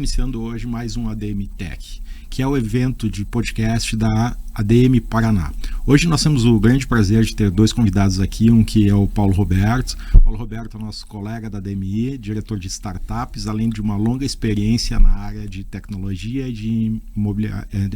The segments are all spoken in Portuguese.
iniciando hoje mais um ADM Tech, que é o evento de podcast da ADM Paraná. Hoje nós temos o grande prazer de ter dois convidados aqui, um que é o Paulo Roberto. Paulo Roberto é nosso colega da ADMI, diretor de startups, além de uma longa experiência na área de tecnologia e de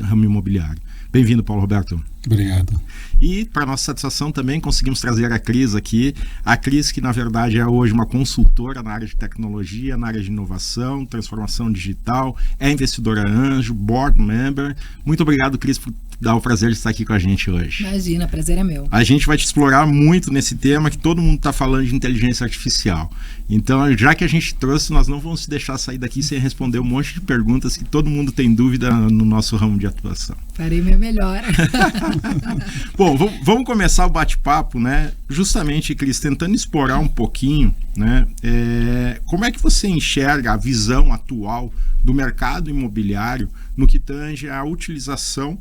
ramo imobiliário. Bem-vindo, Paulo Roberto. Obrigado. E, para nossa satisfação, também conseguimos trazer a Cris aqui. A Cris, que na verdade é hoje uma consultora na área de tecnologia, na área de inovação, transformação digital, é investidora anjo, board member. Muito obrigado, Cris, por dar o prazer de estar aqui com a gente hoje. Imagina, prazer é meu. A gente vai te explorar muito nesse tema que todo mundo está falando de inteligência artificial. Então, já que a gente trouxe, nós não vamos deixar sair daqui sem responder um monte de perguntas que todo mundo tem dúvida no nosso ramo de atuação. Farei meu melhor. Bom, vamos começar o bate-papo, né? Justamente, Cris, tentando explorar um pouquinho, né? Como é que você enxerga a visão atual do mercado imobiliário no que tange à utilização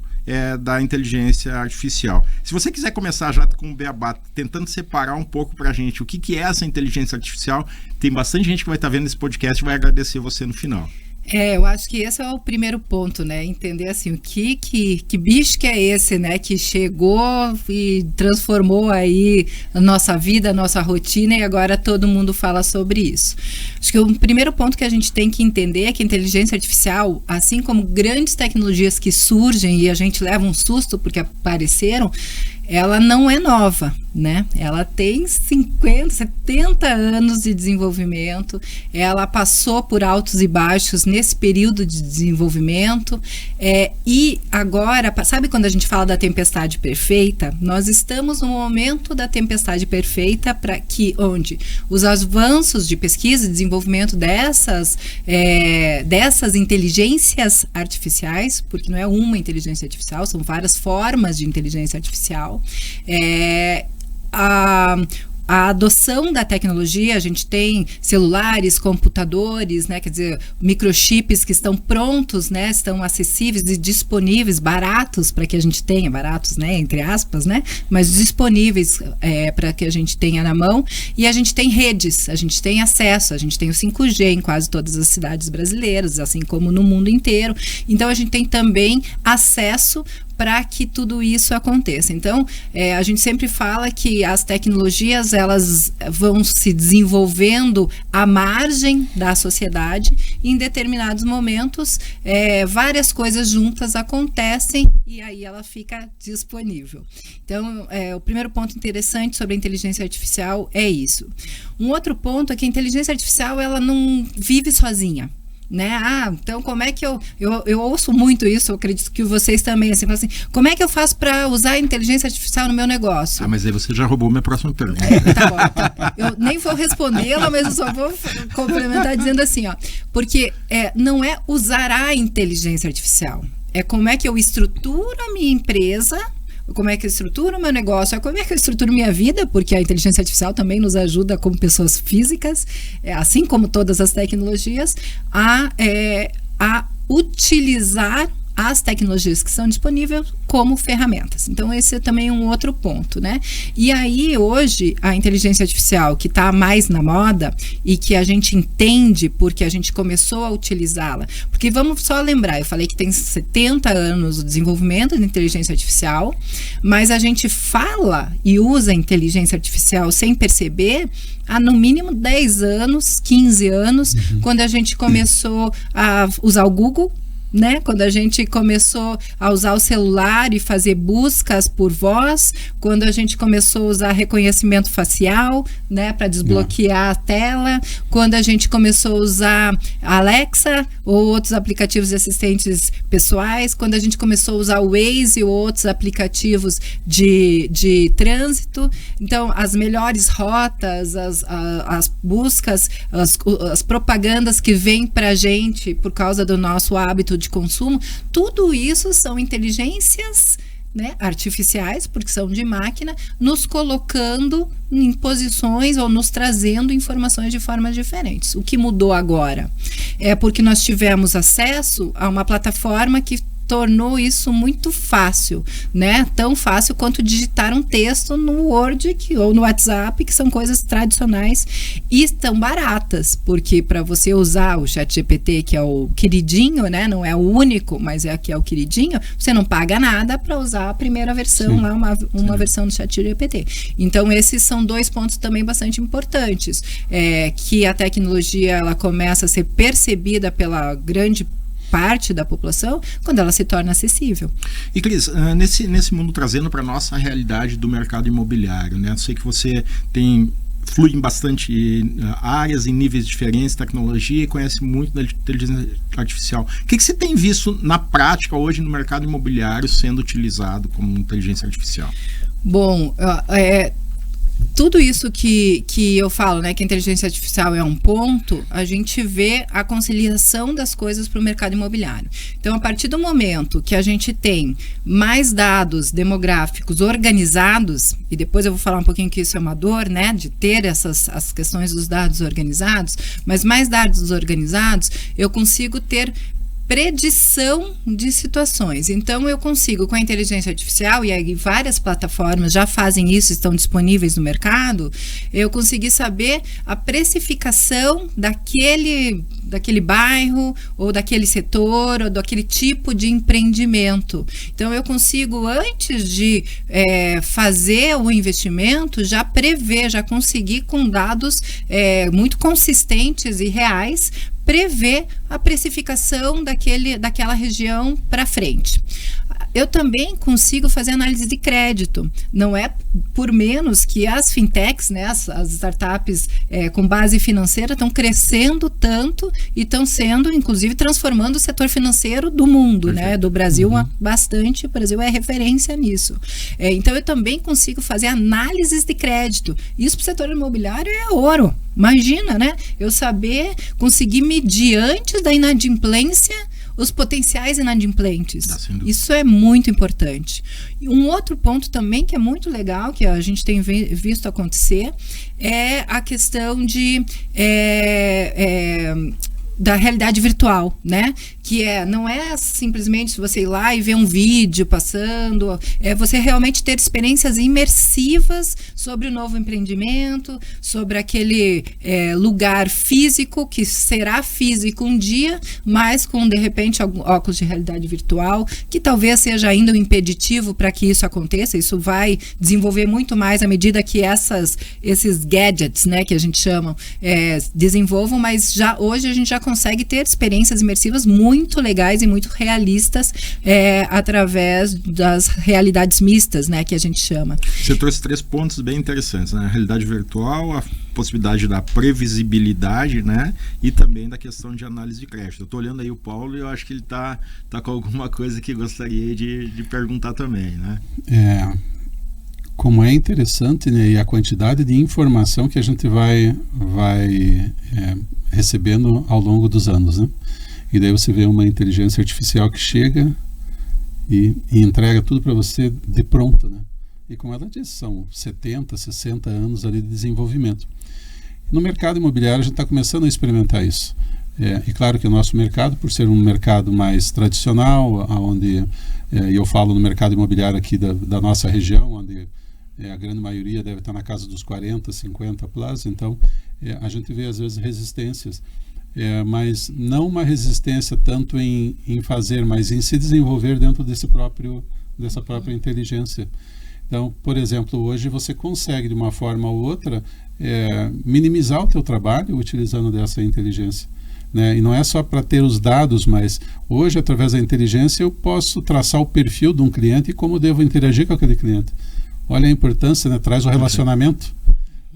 da inteligência artificial? Se você quiser começar já com o beabá, tentando separar um pouco para a gente o que é essa inteligência artificial, tem bastante gente que vai estar vendo esse podcast e vai agradecer você no final. Eu acho que esse é o primeiro ponto, né? Entender assim, que bicho que é esse, né? Que chegou e transformou aí a nossa vida, a nossa rotina, e agora todo mundo fala sobre isso. Acho que o primeiro ponto que a gente tem que entender é que a inteligência artificial, assim como grandes tecnologias que surgem e a gente leva um susto porque apareceram, ela não é nova, né? Ela tem 50, 70 anos de desenvolvimento, ela passou por altos e baixos nesse período de desenvolvimento, e agora, sabe quando a gente fala da tempestade perfeita? Nós estamos no momento da tempestade perfeita onde os avanços de pesquisa e desenvolvimento dessas inteligências artificiais, porque não é uma inteligência artificial, são várias formas de inteligência artificial, a adoção da tecnologia, a gente tem celulares, computadores, né, quer dizer, microchips que estão prontos, né, estão acessíveis e disponíveis, baratos para que a gente tenha, baratos, né, entre aspas, né, mas disponíveis para que a gente tenha na mão, e a gente tem redes, a gente tem acesso, a gente tem o 5G em quase todas as cidades brasileiras, assim como no mundo inteiro, então a gente tem também acesso para que tudo isso aconteça. Então, a gente sempre fala que as tecnologias, elas vão se desenvolvendo à margem da sociedade, e em determinados momentos, várias coisas juntas acontecem, e aí ela fica disponível. Então, o primeiro ponto interessante sobre a inteligência artificial é isso. Um outro ponto é que a inteligência artificial, ela não vive sozinha, né? Então como é que eu ouço muito isso, eu acredito que vocês também, assim, falam assim, como é que eu faço para usar a inteligência artificial no meu negócio? Mas aí você já roubou minha próxima pergunta. Tá bom, tá. Eu nem vou respondê-la, mas eu só vou complementar dizendo assim, porque não é usar a inteligência artificial, é como é que eu estruturo a minha empresa, como é que eu estruturo o meu negócio, como é que eu estruturo minha vida, porque a inteligência artificial também nos ajuda como pessoas físicas, assim como todas as tecnologias, a utilizar as tecnologias que são disponíveis como ferramentas. Então, esse é também um outro ponto, né? E aí, hoje, a inteligência artificial, que está mais na moda e que a gente entende porque a gente começou a utilizá-la, porque vamos só lembrar, eu falei que tem 70 anos o desenvolvimento da inteligência artificial, mas a gente fala e usa a inteligência artificial sem perceber há no mínimo 10 anos, 15 anos, quando a gente começou a usar o Google, né? Quando a gente começou a usar o celular e fazer buscas por voz, quando a gente começou a usar reconhecimento facial, né, para desbloquear a tela, quando a gente começou a usar Alexa ou outros aplicativos de assistentes pessoais, quando a gente começou a usar o Waze ou outros aplicativos de trânsito. Então, as melhores rotas, as buscas, as propagandas que vêm para a gente por causa do nosso hábito de consumo, tudo isso são inteligências, né, artificiais, porque são de máquina, nos colocando em posições ou nos trazendo informações de formas diferentes. O que mudou agora é porque nós tivemos acesso a uma plataforma que tornou isso muito fácil, né? Tão fácil quanto digitar um texto no Word ou no WhatsApp, que são coisas tradicionais e tão baratas, porque para você usar o ChatGPT, que é o queridinho, né? Não é o único, mas aqui é o queridinho, você não paga nada para usar a primeira versão, lá, uma versão do ChatGPT. Então, esses são 2 pontos também bastante importantes, que a tecnologia ela começa a ser percebida pela grande parte da população quando ela se torna acessível. E Cris, nesse mundo, trazendo para nossa realidade do mercado imobiliário, né? Eu sei que você flui em bastante áreas, em níveis diferentes, tecnologia, e conhece muito da inteligência artificial. O que você tem visto na prática hoje no mercado imobiliário sendo utilizado como inteligência artificial? Bom, tudo isso que eu falo, né, que a inteligência artificial é um ponto, a gente vê a conciliação das coisas para o mercado imobiliário. Então, a partir do momento que a gente tem mais dados demográficos organizados, e depois eu vou falar um pouquinho que isso é uma dor, né, de ter as questões dos dados organizados, mas mais dados organizados, eu consigo ter predição de situações. Então, eu consigo, com a inteligência artificial, e aí várias plataformas já fazem isso, estão disponíveis no mercado, eu consegui saber a precificação daquele bairro, ou daquele setor, ou daquele tipo de empreendimento. Então, eu consigo, antes de fazer o investimento, já prever, já conseguir com dados muito consistentes e reais, prever a precificação daquela região para frente. Eu também consigo fazer análise de crédito. Não é por menos que as fintechs, né, as startups com base financeira estão crescendo tanto e estão sendo, inclusive, transformando o setor financeiro do mundo, né, do Brasil bastante. O Brasil é referência nisso. Então, eu também consigo fazer análises de crédito. Isso para o setor imobiliário é ouro. Imagina, né? Eu conseguir medir antes da inadimplência os potenciais inadimplentes. Isso é muito importante. E um outro ponto também que é muito legal, que a gente tem visto acontecer, é a questão da realidade virtual, né? Que não é simplesmente você ir lá e ver um vídeo passando, é você realmente ter experiências imersivas sobre o novo empreendimento, sobre aquele lugar físico, que será físico um dia, mas com, de repente, óculos de realidade virtual, que talvez seja ainda um impeditivo para que isso aconteça. Isso vai desenvolver muito mais à medida que esses gadgets, né, que a gente chama, desenvolvam, mas hoje a gente já consegue ter experiências imersivas muito legais e muito realistas através das realidades mistas, né, que a gente chama. Você trouxe 3 pontos bem interessantes, né? A realidade virtual, a possibilidade da previsibilidade, né? E também da questão de análise de crédito. Eu estou olhando aí o Paulo e eu acho que ele tá com alguma coisa que gostaria de perguntar também, né? Como é interessante, né, e a quantidade de informação que a gente vai recebendo ao longo dos anos, né? E daí você vê uma inteligência artificial que chega e entrega tudo para você de pronto, né? E como ela disse, são 70, 60 anos ali de desenvolvimento. No mercado imobiliário a gente está começando a experimentar isso. E claro que o nosso mercado, por ser um mercado mais tradicional, onde eu falo no mercado imobiliário aqui da nossa região, onde a grande maioria deve estar na casa dos 40, 50 plus, então a gente vê às vezes resistências, mas não uma resistência tanto em fazer, mas em se desenvolver dentro dessa própria inteligência. Então, por exemplo, hoje você consegue de uma forma ou outra minimizar o teu trabalho utilizando dessa inteligência, né? E não é só para ter os dados, mas hoje através da inteligência eu posso traçar o perfil de um cliente e como devo interagir com aquele cliente. Olha a importância, né? Traz o relacionamento,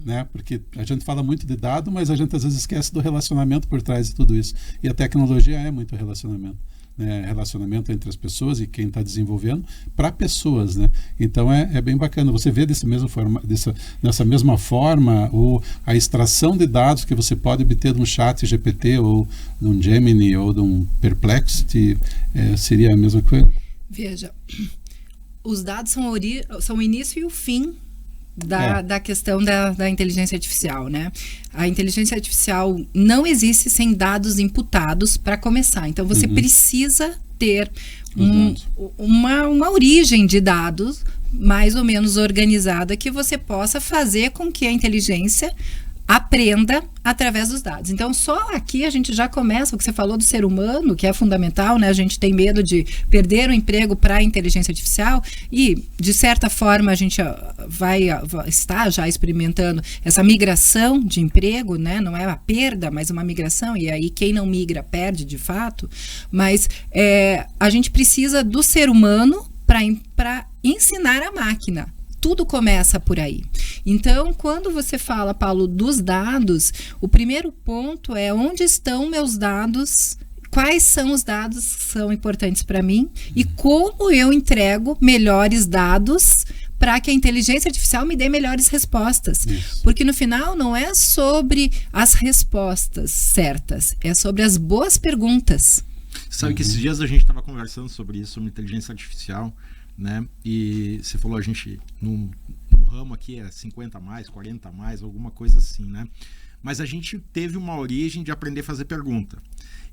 né? Porque a gente fala muito de dado, mas a gente às vezes esquece do relacionamento por trás de tudo isso. E a tecnologia é muito relacionamento, né? Relacionamento entre as pessoas e quem está desenvolvendo para pessoas, né? Então é bem bacana. Você vê dessa mesma forma a extração de dados que você pode obter de um chat GPT ou de um Gemini ou de um Perplexity, seria a mesma coisa? Veja, os dados são o início e o fim da questão da inteligência artificial, né? A inteligência artificial não existe sem dados imputados para começar. Então, você precisa ter uma origem de dados mais ou menos organizada que você possa fazer com que a inteligência aprenda através dos dados. Então, só aqui a gente já começa, o que você falou do ser humano, que é fundamental, né? A gente tem medo de perder o emprego para a inteligência artificial e, de certa forma, a gente está já experimentando essa migração de emprego, né? Não é uma perda, mas uma migração, e aí quem não migra perde, de fato. Mas a gente precisa do ser humano para ensinar a máquina. Tudo começa por aí. Então, quando você fala, Paulo, dos dados, o primeiro ponto é onde estão meus dados, quais são os dados que são importantes para mim e como eu entrego melhores dados para que a inteligência artificial me dê melhores respostas. Isso. Porque no final não é sobre as respostas certas, é sobre as boas perguntas. Sabe que esses dias a gente estava conversando sobre isso, sobre inteligência artificial, né? E você falou, a gente no ramo aqui é 50 a mais, 40 a mais, alguma coisa assim, né? Mas a gente teve uma origem de aprender a fazer pergunta.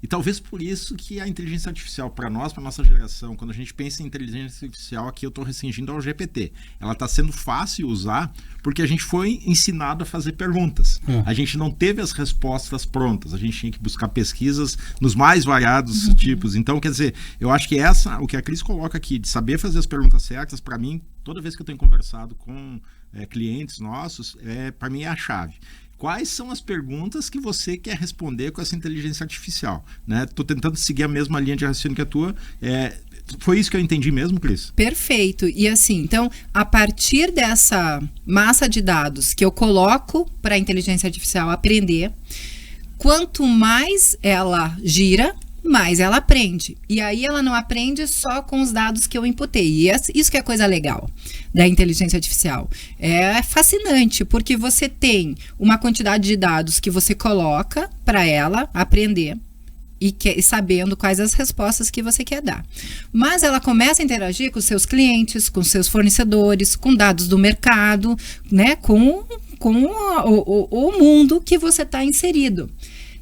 E talvez por isso que a inteligência artificial, para nós, para nossa geração, quando a gente pensa em inteligência artificial, aqui eu estou restringindo ao GPT. Ela está sendo fácil usar porque a gente foi ensinado a fazer perguntas. A gente não teve as respostas prontas. A gente tinha que buscar pesquisas nos mais variados tipos. Então, quer dizer, eu acho que o que a Cris coloca aqui, de saber fazer as perguntas certas, para mim, toda vez que eu tenho conversado com clientes nossos, para mim é a chave. Quais são as perguntas que você quer responder com essa inteligência artificial? Estou tentando seguir a mesma linha de raciocínio que a tua. Foi isso que eu entendi mesmo, Cris? Perfeito. E assim, então, a partir dessa massa de dados que eu coloco para a inteligência artificial aprender, quanto mais ela gira, mais ela aprende. E aí ela não aprende só com os dados que eu inputei. E isso que é coisa legal da inteligência artificial. É fascinante, porque você tem uma quantidade de dados que você coloca para ela aprender e sabendo quais as respostas que você quer dar. Mas ela começa a interagir com seus clientes, com seus fornecedores, com dados do mercado, né, com o mundo que você está inserido.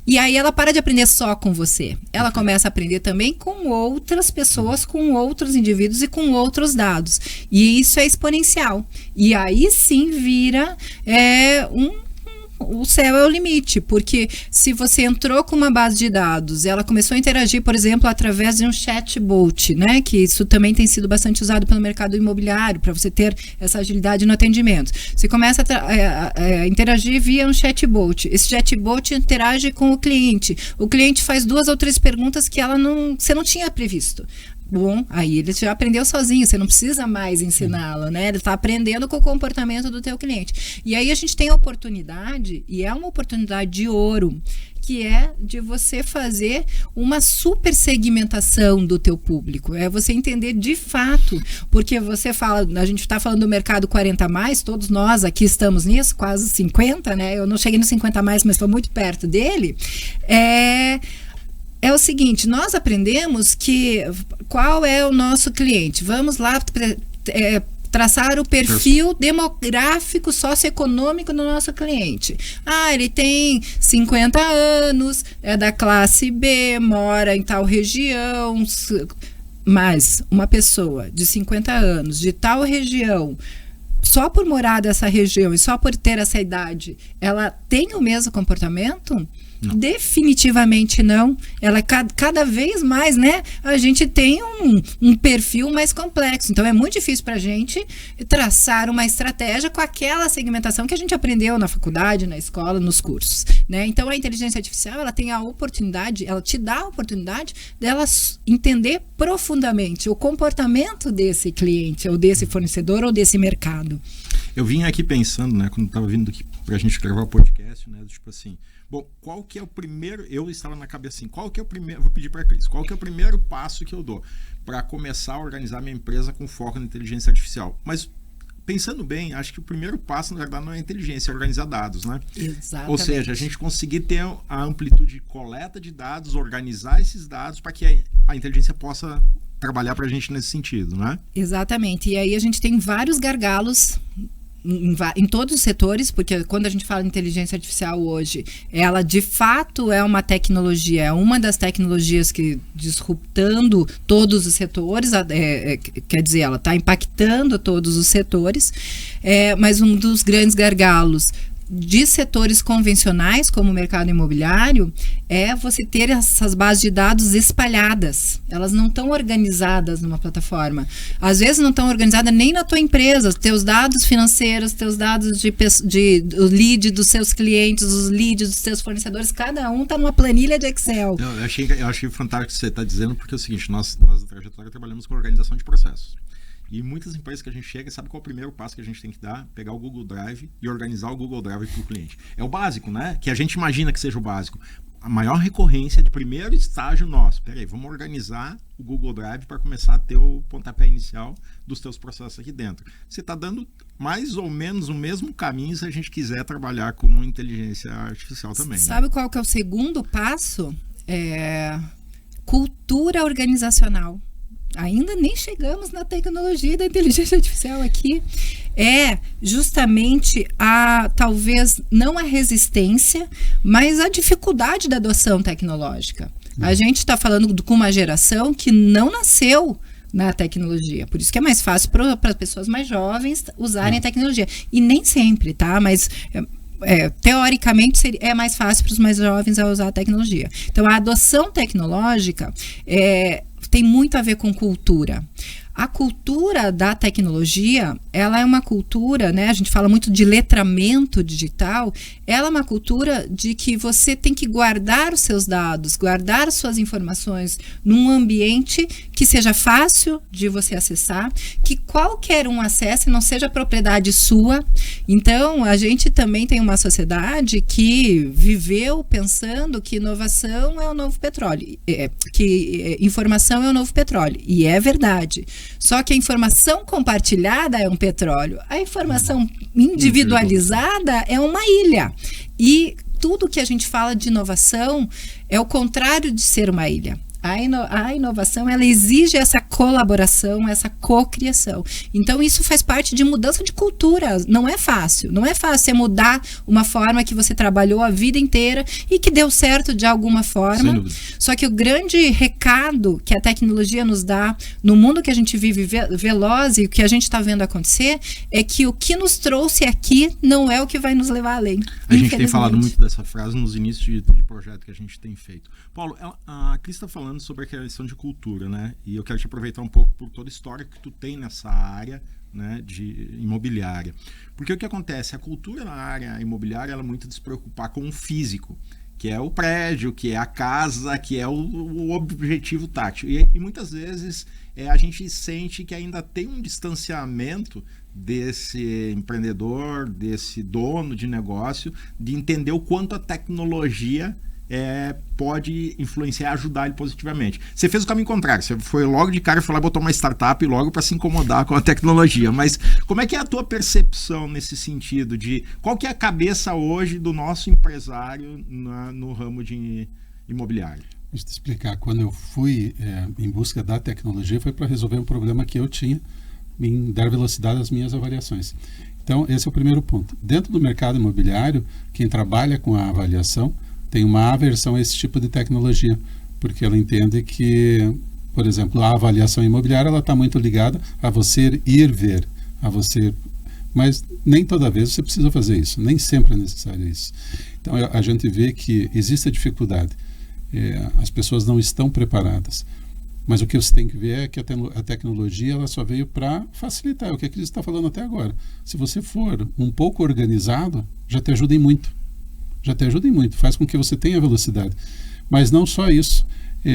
E aí ela para de aprender só com você. Ela começa a aprender também com outras pessoas, com outros indivíduos e com outros dados. E isso é exponencial. E aí sim vira o céu é o limite, porque se você entrou com uma base de dados, ela começou a interagir, por exemplo, através de um chatbot, né, que isso também tem sido bastante usado pelo mercado imobiliário, para você ter essa agilidade no atendimento. Você começa a interagir via um chatbot. Esse chatbot interage com o cliente faz 2 ou 3 perguntas que você não tinha previsto. Bom, aí ele já aprendeu sozinho, você não precisa mais ensiná-lo, né? Ele está aprendendo com o comportamento do teu cliente. E aí a gente tem a oportunidade, e é uma oportunidade de ouro, que é de você fazer uma super segmentação do teu público. É você entender de fato, porque você fala, a gente está falando do mercado 40 a mais, todos nós aqui estamos nisso, quase 50, né? Eu não cheguei no 50 a mais, mas estou muito perto dele. É o seguinte, nós aprendemos qual é o nosso cliente. Vamos lá traçar o perfil demográfico, socioeconômico do nosso cliente. Ele tem 50 anos, é da classe B, mora em tal região. Mas uma pessoa de 50 anos, de tal região, só por morar dessa região e só por ter essa idade, ela tem o mesmo comportamento? Não. Definitivamente não. Ela cada vez mais, né? A gente tem um perfil mais complexo. Então é muito difícil para a gente traçar uma estratégia com aquela segmentação que a gente aprendeu na faculdade, na escola, nos cursos, né? Então a inteligência artificial, ela tem a oportunidade, ela te dá a oportunidade dela entender profundamente o comportamento desse cliente, ou desse fornecedor, ou desse mercado. Eu vim aqui pensando, né? Quando estava vindo aqui para a gente gravar o podcast, né? Tipo assim, bom, qual que é o primeiro... Eu estava na cabeça assim, qual que é o primeiro... Vou pedir para a Cris, qual que é o primeiro passo que eu dou para começar a organizar minha empresa com foco na inteligência artificial? Mas, pensando bem, acho que o primeiro passo, na verdade, não é inteligência, é organizar dados, né? Exatamente. Ou seja, a gente conseguir ter a amplitude de coleta de dados, organizar esses dados para que a inteligência possa trabalhar para a gente nesse sentido, né? Exatamente. E aí a gente tem vários gargalos em todos os setores, porque quando a gente fala de inteligência artificial hoje, ela de fato é uma tecnologia, é uma das tecnologias que disruptando todos os setores, quer dizer, ela está impactando todos os setores, mas um dos grandes gargalos de setores convencionais, como o mercado imobiliário, é você ter essas bases de dados espalhadas. Elas não estão organizadas numa plataforma. Às vezes não estão organizadas nem na tua empresa. Teus dados financeiros, teus dados o lead dos seus clientes, os leads dos seus fornecedores, cada um está numa planilha de Excel. Eu achei fantástico o que você está dizendo, porque é o seguinte, nós da Trajetória trabalhamos com organização de processos. E muitas empresas que a gente chega, sabe qual é o primeiro passo que a gente tem que dar? Pegar o Google Drive e organizar o Google Drive para o cliente. É o básico, né? Que a gente imagina que seja o básico. A maior recorrência de primeiro estágio nosso. Peraí, vamos organizar o Google Drive para começar a ter o pontapé inicial dos teus processos aqui dentro. Você está dando mais ou menos o mesmo caminho se a gente quiser trabalhar com inteligência artificial também. Sabe, né? Qual que é o segundo passo? Cultura organizacional. Ainda nem chegamos na tecnologia da inteligência artificial aqui. É justamente talvez não a resistência, mas a dificuldade da adoção tecnológica. A gente está falando com uma geração que não nasceu na tecnologia. Por isso que é mais fácil para as pessoas mais jovens usarem a tecnologia. E nem sempre, tá? Mas teoricamente é mais fácil para os mais jovens a usar a tecnologia. Então, a adoção tecnológica tem muito a ver com cultura. A cultura da tecnologia, ela é uma cultura, né? A gente fala muito de letramento digital. Ela é uma cultura de que você tem que guardar os seus dados, guardar as suas informações num ambiente que seja fácil de você acessar, que qualquer um acesse, não seja propriedade sua. Então, a gente também tem uma sociedade que viveu pensando que inovação é o novo petróleo, que informação é o novo petróleo. E é verdade. Só que a informação compartilhada é um petróleo. A informação individualizada é uma ilha. E tudo que a gente fala de inovação é o contrário de ser uma ilha. A inovação, ela exige essa colaboração, essa cocriação. Então, isso faz parte de mudança de cultura. Não é fácil. Não é fácil você mudar uma forma que você trabalhou a vida inteira e que deu certo de alguma forma. Só que o grande recado que a tecnologia nos dá no mundo que a gente vive veloz e o que a gente está vendo acontecer é que o que nos trouxe aqui não é o que vai nos levar além. A gente tem falado muito dessa frase nos inícios de projeto que a gente tem feito. Paulo, a Cris está falando sobre a questão de cultura, né? E eu quero te aproveitar um pouco por toda a história que tu tem nessa área, né, de imobiliária. Porque o que acontece? A cultura na área imobiliária, ela é muito de se preocupar com o físico, que é o prédio, que é a casa, que é o objetivo tátil. E muitas vezes a gente sente que ainda tem um distanciamento desse empreendedor, desse dono de negócio, de entender o quanto a tecnologia pode influenciar, ajudar ele positivamente. Você fez o caminho contrário, você foi logo de cara e foi lá, botou uma startup logo para se incomodar com a tecnologia. Mas como é que é a tua percepção nesse sentido de qual que é a cabeça hoje do nosso empresário no ramo de imobiliário? Deixa eu te explicar. Quando eu fui em busca da tecnologia, foi para resolver um problema que eu tinha em dar velocidade às minhas avaliações. Então, esse é o primeiro ponto. Dentro do mercado imobiliário, quem trabalha com a avaliação tem uma aversão a esse tipo de tecnologia, porque ela entende que, por exemplo, a avaliação imobiliária ela está muito ligada a você ir ver, mas nem toda vez você precisa fazer isso, nem sempre é necessário isso. Então a gente vê que existe a dificuldade, as pessoas não estão preparadas, mas o que você tem que ver é que a tecnologia ela só veio para facilitar, é o que a Cris está falando até agora. Se você for um pouco organizado, já te ajuda em muito. Faz com que você tenha velocidade. Mas não só isso,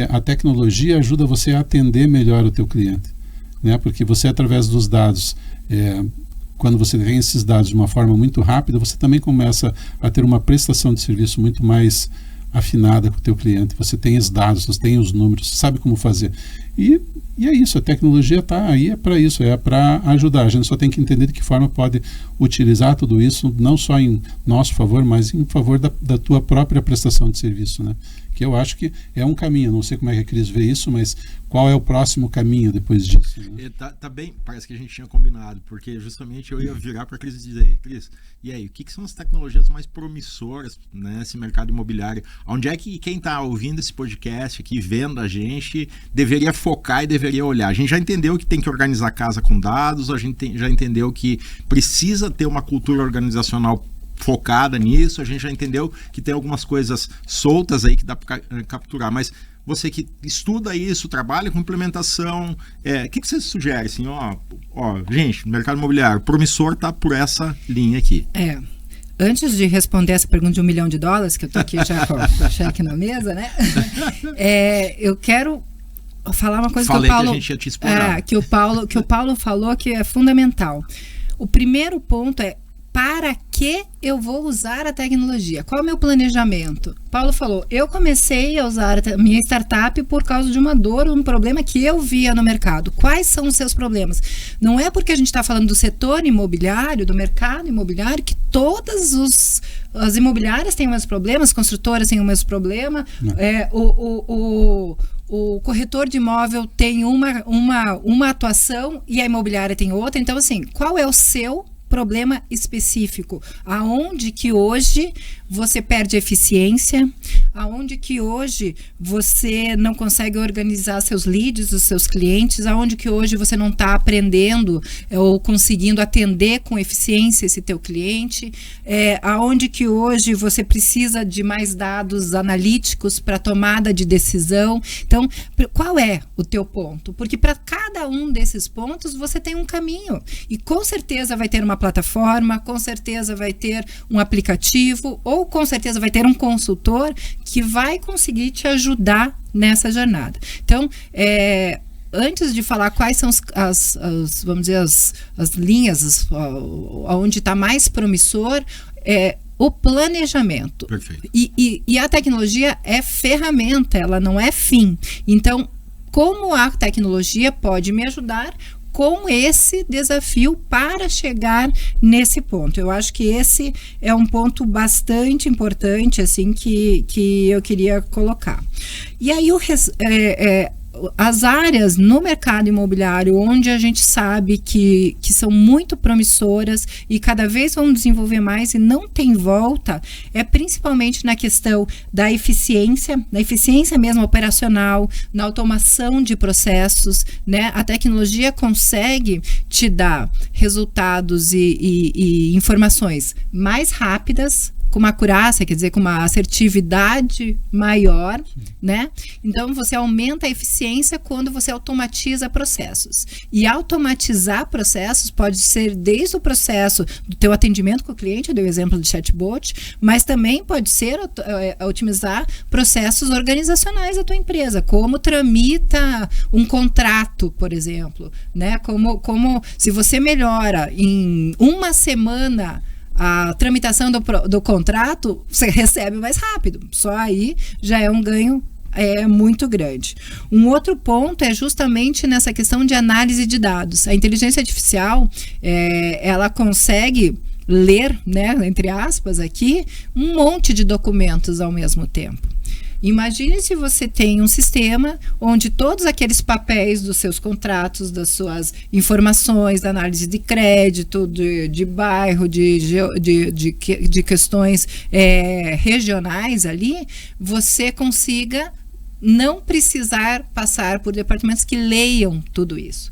a tecnologia ajuda você a atender melhor o teu cliente, né? Porque você, através dos dados, quando você tem esses dados de uma forma muito rápida, você também começa a ter uma prestação de serviço muito mais afinada com o teu cliente. Você tem os dados, você tem os números, sabe como fazer. E é isso, a tecnologia está aí para isso, é para ajudar. A gente só tem que entender de que forma pode utilizar tudo isso, não só em nosso favor, mas em favor da tua própria prestação de serviço, né? que eu acho que é um caminho. Não sei como é que a Cris vê isso, mas qual é o próximo caminho depois disso? Né? Tá bem, parece que a gente tinha combinado, porque justamente eu ia virar para a Cris e dizer, Cris, e aí, o que são as tecnologias mais promissoras nesse mercado imobiliário? Onde é que quem está ouvindo esse podcast aqui, vendo a gente, deveria focar e deveria olhar? A gente já entendeu que tem que organizar a casa com dados, a gente já entendeu que precisa ter uma cultura organizacional focada nisso, a gente já entendeu que tem algumas coisas soltas aí que dá para capturar, mas você que estuda isso, trabalha com implementação, o que você sugere? Assim, gente, mercado imobiliário, promissor tá por essa linha aqui. Antes de responder essa pergunta de $1 milhão, que eu tô aqui já com o cheque na mesa, né? Eu quero falar uma coisa que a gente ia te explorar. Que o Paulo falou que é fundamental. O primeiro ponto é: para que eu vou usar a tecnologia? Qual é o meu planejamento? Paulo falou, eu comecei a usar a minha startup por causa de uma dor, um problema que eu via no mercado. Quais são os seus problemas? Não é porque a gente está falando do setor imobiliário, do mercado imobiliário, que todas as imobiliárias têm o mesmo problema, as construtoras têm o mesmo problema, o corretor de imóvel tem uma atuação e a imobiliária tem outra. Então, assim, qual é o seu problema específico? Aonde que hoje você perde eficiência? Aonde que hoje você não consegue organizar seus leads, os seus clientes? Aonde que hoje você não está aprendendo ou conseguindo atender com eficiência esse teu cliente? Aonde que hoje você precisa de mais dados analíticos para tomada de decisão? Então, qual é o teu ponto? Porque para cada um desses pontos você tem um caminho e com certeza vai ter uma plataforma, com certeza vai ter um aplicativo ou com certeza vai ter um consultor que vai conseguir te ajudar nessa jornada. Então, antes de falar quais são vamos dizer, as linhas onde está mais promissor, o planejamento. Perfeito. E a tecnologia é ferramenta, ela não é fim. Então, como a tecnologia pode me ajudar com esse desafio para chegar nesse ponto? Eu acho que esse é um ponto bastante importante, assim, que eu queria colocar. E aí, as áreas no mercado imobiliário onde a gente sabe que são muito promissoras e cada vez vão desenvolver mais e não tem volta, é principalmente na questão da eficiência, na eficiência mesmo operacional, na automação de processos, né? A tecnologia consegue te dar resultados e informações mais rápidas, com uma acurácia, quer dizer, com uma assertividade maior, né? Então, você aumenta a eficiência quando você automatiza processos. E automatizar processos pode ser desde o processo do teu atendimento com o cliente, eu dei o exemplo de chatbot, mas também pode ser otimizar processos organizacionais da tua empresa, como tramita um contrato, por exemplo, né? Como se você melhora em uma semana a tramitação do contrato, você recebe mais rápido. Só aí já é um ganho muito grande. Um outro ponto é justamente nessa questão de análise de dados. A inteligência artificial, ela consegue ler, né, entre aspas aqui, um monte de documentos ao mesmo tempo. Imagine se você tem um sistema onde todos aqueles papéis dos seus contratos, das suas informações, da análise de crédito, de bairro, de questões regionais ali, você consiga não precisar passar por departamentos que leiam tudo isso.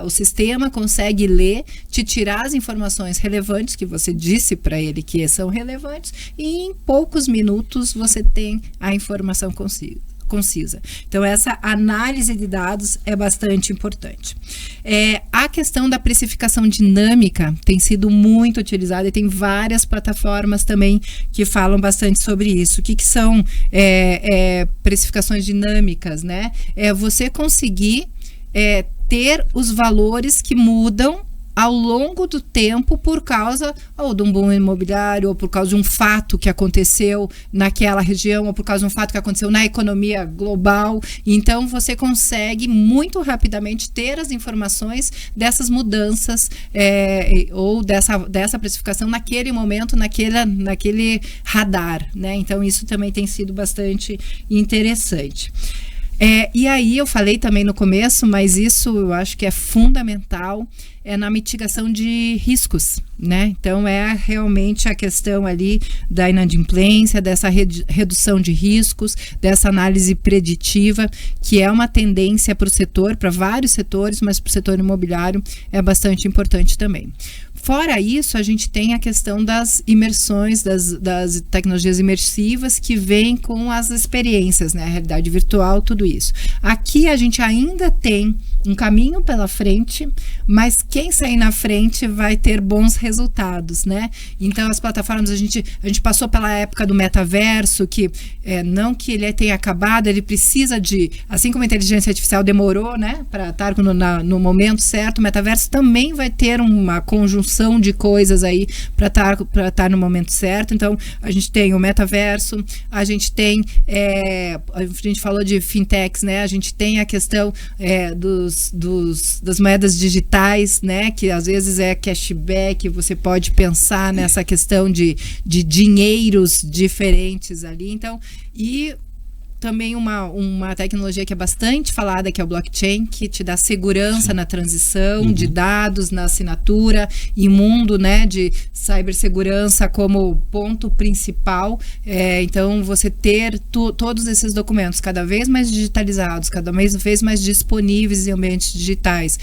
O sistema consegue ler, te tirar as informações relevantes que você disse para ele que são relevantes e em poucos minutos você tem a informação concisa. Então, essa análise de dados é bastante importante. A questão da precificação dinâmica tem sido muito utilizada e tem várias plataformas também que falam bastante sobre isso. O que são precificações dinâmicas, né? É você conseguir ter os valores que mudam ao longo do tempo por causa ou de um boom imobiliário, ou por causa de um fato que aconteceu naquela região, ou por causa de um fato que aconteceu na economia global. Então você consegue muito rapidamente ter as informações dessas mudanças ou dessa precificação naquele momento, naquele radar, né? Então isso também tem sido bastante interessante. E aí eu falei também no começo, mas isso eu acho que é fundamental, na mitigação de riscos, né? Então realmente a questão ali da inadimplência, dessa redução de riscos, dessa análise preditiva, que é uma tendência para o setor, para vários setores, mas para o setor imobiliário é bastante importante também. Fora isso, a gente tem a questão das imersões, das tecnologias imersivas que vêm com as experiências, né? A realidade virtual, tudo isso. Aqui a gente ainda tem um caminho pela frente, mas quem sair na frente vai ter bons resultados, né? Então as plataformas, a gente passou pela época do metaverso, que não que ele tenha acabado, ele precisa de, assim como a inteligência artificial demorou, né, para estar no momento certo, o metaverso também vai ter uma conjunção de coisas aí para estar no momento certo. Então a gente tem o metaverso, a gente tem a gente falou de fintechs, né? A gente tem a questão das moedas digitais, né? Que às vezes é cashback, você pode pensar nessa questão de dinheiros diferentes ali. Então, e também uma tecnologia que é bastante falada, que é o blockchain, que te dá segurança na transição de dados, na assinatura, e mundo, né, de cibersegurança como ponto principal. Então, você ter todos esses documentos cada vez mais digitalizados, cada vez mais disponíveis em ambientes digitais,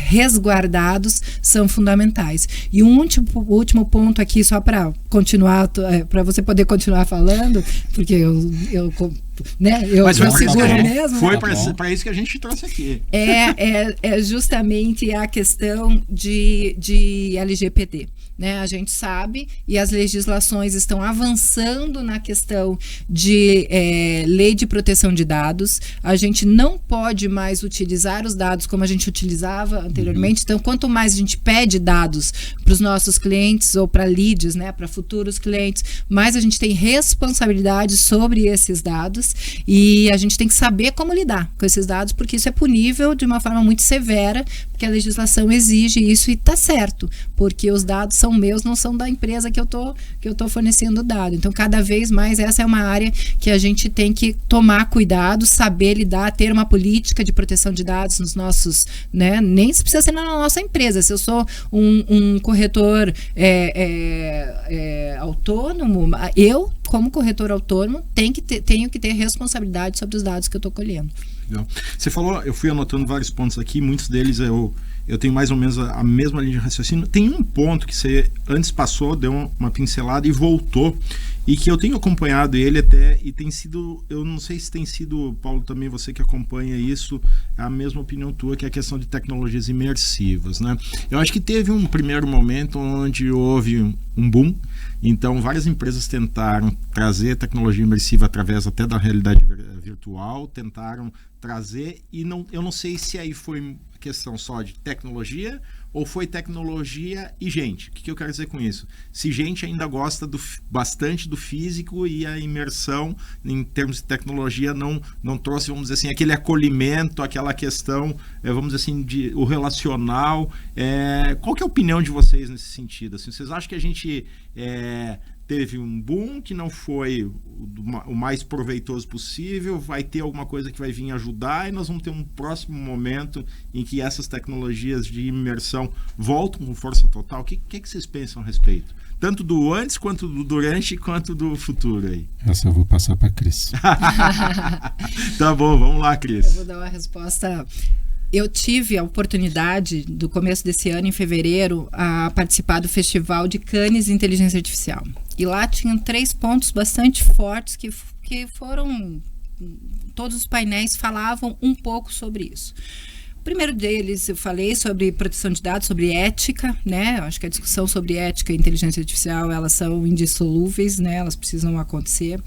resguardados, são fundamentais. E um último ponto aqui, só para continuar, para você poder continuar falando, porque eu mas eu seguro mesmo. Foi para isso que a gente trouxe aqui. É justamente a questão de LGPD. Né? A gente sabe, e as legislações estão avançando na questão de lei de proteção de dados. A gente não pode mais utilizar os dados como a gente utilizava anteriormente. Então, quanto mais a gente pede dados para os nossos clientes ou para leads, né, para futuros clientes, mais a gente tem responsabilidade sobre esses dados, e a gente tem que saber como lidar com esses dados, porque isso é punível de uma forma muito severa, porque a legislação exige isso, e está certo, porque os dados são meus, não são da empresa que eu tô fornecendo o dado. Então, cada vez mais, essa é uma área que a gente tem que tomar cuidado, saber lidar, ter uma política de proteção de dados nos nossos, né? Nem se precisa ser na nossa empresa. Se eu sou um corretor autônomo, eu, como corretor autônomo, tenho que ter responsabilidade sobre os dados que eu estou colhendo. Você falou, eu fui anotando vários pontos aqui, muitos deles eu tenho mais ou menos a mesma linha de raciocínio. Tem um ponto que você antes passou, deu uma pincelada e voltou, e que eu tenho acompanhado ele até, e tem sido, eu não sei se tem sido, Paulo, também você que acompanha isso, a mesma opinião tua, que é a questão de tecnologias imersivas, né? Eu acho que teve um primeiro momento onde houve um boom, então várias empresas tentaram trazer tecnologia imersiva através até da realidade virtual, tentaram trazer, e eu não sei se aí foi questão só de tecnologia ou foi tecnologia e gente. O que eu quero dizer com isso? Se gente ainda gosta bastante do físico, e a imersão em termos de tecnologia não trouxe, vamos dizer assim, aquele acolhimento, aquela questão, vamos dizer assim, o relacional. Qual que é a opinião de vocês nesse sentido? Assim, vocês acham que a gente teve um boom que não foi o mais proveitoso possível, vai ter alguma coisa que vai vir ajudar, e nós vamos ter um próximo momento em que essas tecnologias de imersão voltam com força total? O que vocês pensam a respeito? Tanto do antes, quanto do durante, quanto do futuro aí. Essa eu vou passar para a Cris. Tá bom, vamos lá, Cris. Eu vou dar uma resposta. Eu tive a oportunidade, do começo desse ano, em fevereiro, a participar do Festival de Cannes de Inteligência Artificial. E lá tinham 3 pontos bastante fortes que foram... Todos os painéis falavam um pouco sobre isso. O primeiro deles, eu falei sobre proteção de dados, sobre ética, né? Eu acho que a discussão sobre ética e inteligência artificial, elas são indissolúveis, né? Elas precisam acontecer.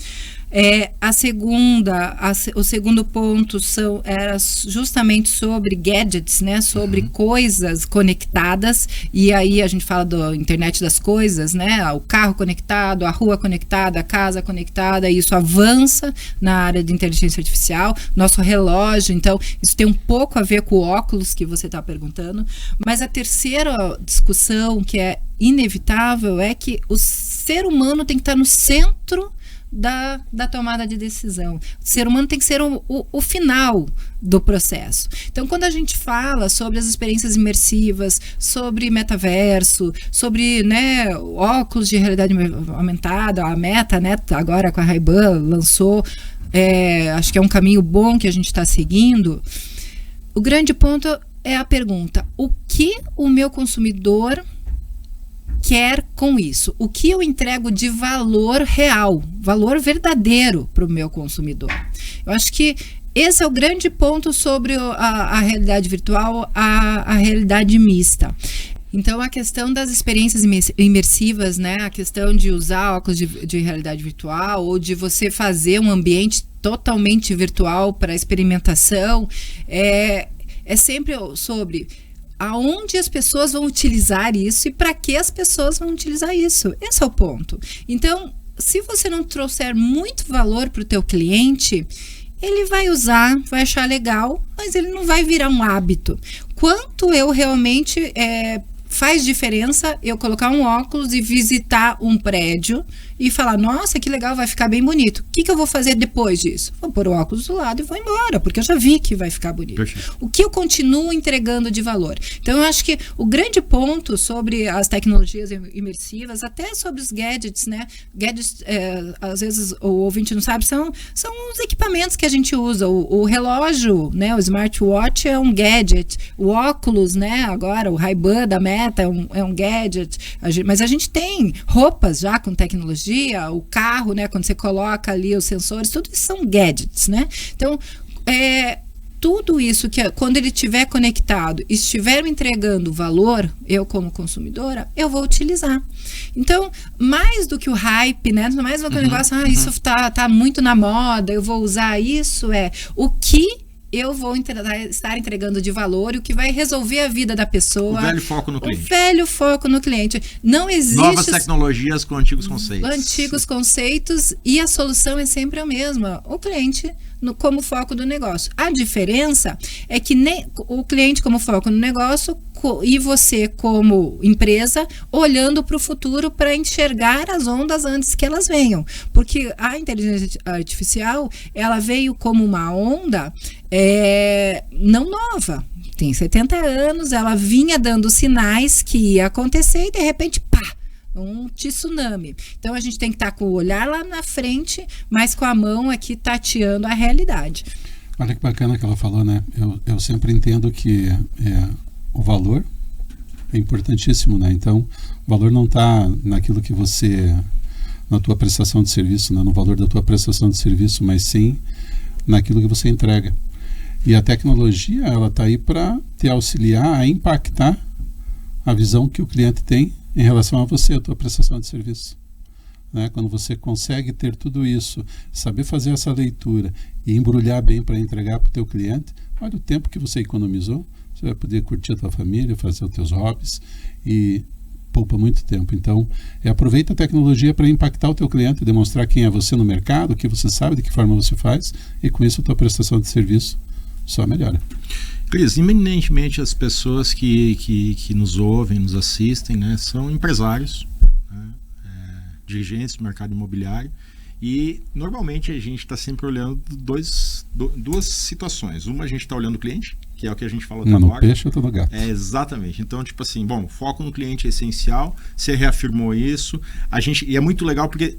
O segundo ponto era justamente sobre gadgets, né? Sobre coisas conectadas, e aí a gente fala da internet das coisas, né? O carro conectado, a rua conectada, a casa conectada, e isso avança na área de inteligência artificial, nosso relógio, então isso tem um pouco a ver com o óculos que você está perguntando, mas a terceira discussão que é inevitável é que o ser humano tem que estar no centro da tomada de decisão. O ser humano tem que ser o final do processo. Então, quando a gente fala sobre as experiências imersivas, sobre metaverso, sobre, né, óculos de realidade aumentada, a Meta, né, agora com a Ray-Ban lançou, acho que é um caminho bom que a gente está seguindo. O grande ponto é a pergunta: o que o meu consumidor quer com isso? O que eu entrego de valor real, valor verdadeiro para o meu consumidor? Eu acho que esse é o grande ponto sobre a realidade virtual, a realidade mista. Então, a questão das experiências imersivas, né? A questão de usar óculos de realidade virtual ou de você fazer um ambiente totalmente virtual para experimentação, é sempre sobre aonde as pessoas vão utilizar isso e para que as pessoas vão utilizar isso. Esse é o ponto. Então, se você não trouxer muito valor para o teu cliente, ele vai usar, vai achar legal, mas ele não vai virar um hábito. Quanto eu realmente faz diferença eu colocar um óculos e visitar um prédio e falar, nossa, que legal, vai ficar bem bonito. O que eu vou fazer depois disso? Vou pôr o óculos do lado e vou embora, porque eu já vi que vai ficar bonito. Perfeito. O que eu continuo entregando de valor? Então, eu acho que o grande ponto sobre as tecnologias imersivas, até sobre os gadgets, né? Gadgets, às vezes o ouvinte não sabe, são os equipamentos que a gente usa. O relógio, né? O smartwatch é um gadget. O óculos, né? Agora, o Ray-Ban da Meta é um gadget. Mas a gente tem roupas já com tecnologia, o carro, né, quando você coloca ali os sensores, tudo isso são gadgets, né? Então, tudo isso que quando ele estiver conectado e estiver me entregando valor, eu como consumidora, eu vou utilizar. Então, mais do que o hype, né? Mais do que o negócio, isso tá muito na moda, eu vou usar isso, o que eu vou estar entregando de valor e o que vai resolver a vida da pessoa. O velho foco no cliente. O velho foco no cliente. Não existe... Novas tecnologias com antigos conceitos. Antigos conceitos, e a solução é sempre a mesma. O cliente como foco do negócio. A diferença é que o cliente como foco no negócio e você como empresa olhando para o futuro para enxergar as ondas antes que elas venham. Porque a inteligência artificial, ela veio como uma onda não nova. Tem 70 anos, ela vinha dando sinais que ia acontecer e de repente, pá! Um tsunami. Então a gente tem que estar com o olhar lá na frente, mas com a mão aqui tateando a realidade. Olha que bacana que ela falou, né? Eu sempre entendo que o valor é importantíssimo, né? Então, o valor não está naquilo que você, na tua prestação de serviço, né? No valor da tua prestação de serviço, mas sim naquilo que você entrega. E a tecnologia, ela está aí para te auxiliar a impactar a visão que o cliente tem em relação a você, a tua prestação de serviço. Né? Quando você consegue ter tudo isso, saber fazer essa leitura e embrulhar bem para entregar para o teu cliente, olha o tempo que você economizou, você vai poder curtir a tua família, fazer os teus hobbies e poupa muito tempo. Então, aproveita a tecnologia para impactar o teu cliente, demonstrar quem é você no mercado, o que você sabe, de que forma você faz, e com isso a tua prestação de serviço só melhora. Cris, eminentemente as pessoas que nos ouvem, nos assistem, né, são empresários, né, dirigentes do mercado imobiliário, e normalmente a gente está sempre olhando duas situações. Uma, a gente está olhando o cliente, que é o que a gente falou até agora. No peixe eu tô no gato. Exatamente. Então, tipo assim, bom, foco no cliente é essencial, você reafirmou isso, e é muito legal porque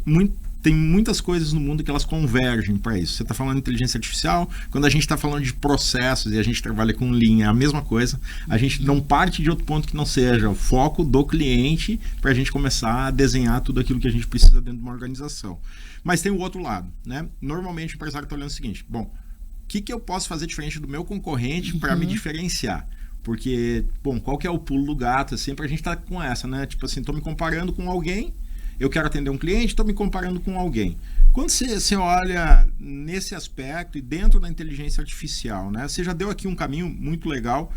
tem muitas coisas no mundo que elas convergem para isso. Você está falando de inteligência artificial, quando a gente está falando de processos e a gente trabalha com linha, é a mesma coisa. A gente não parte de outro ponto que não seja o foco do cliente para a gente começar a desenhar tudo aquilo que a gente precisa dentro de uma organização. Mas tem o outro lado, né? Normalmente o empresário está olhando o seguinte, bom, que eu posso fazer diferente do meu concorrente para me diferenciar? Porque, bom, qual que é o pulo do gato? Sempre a gente tá com essa, né? Tipo assim, tô me comparando com alguém, eu quero atender um cliente, tô me comparando com alguém. Quando você olha nesse aspecto e dentro da inteligência artificial, né? Você já deu aqui um caminho muito legal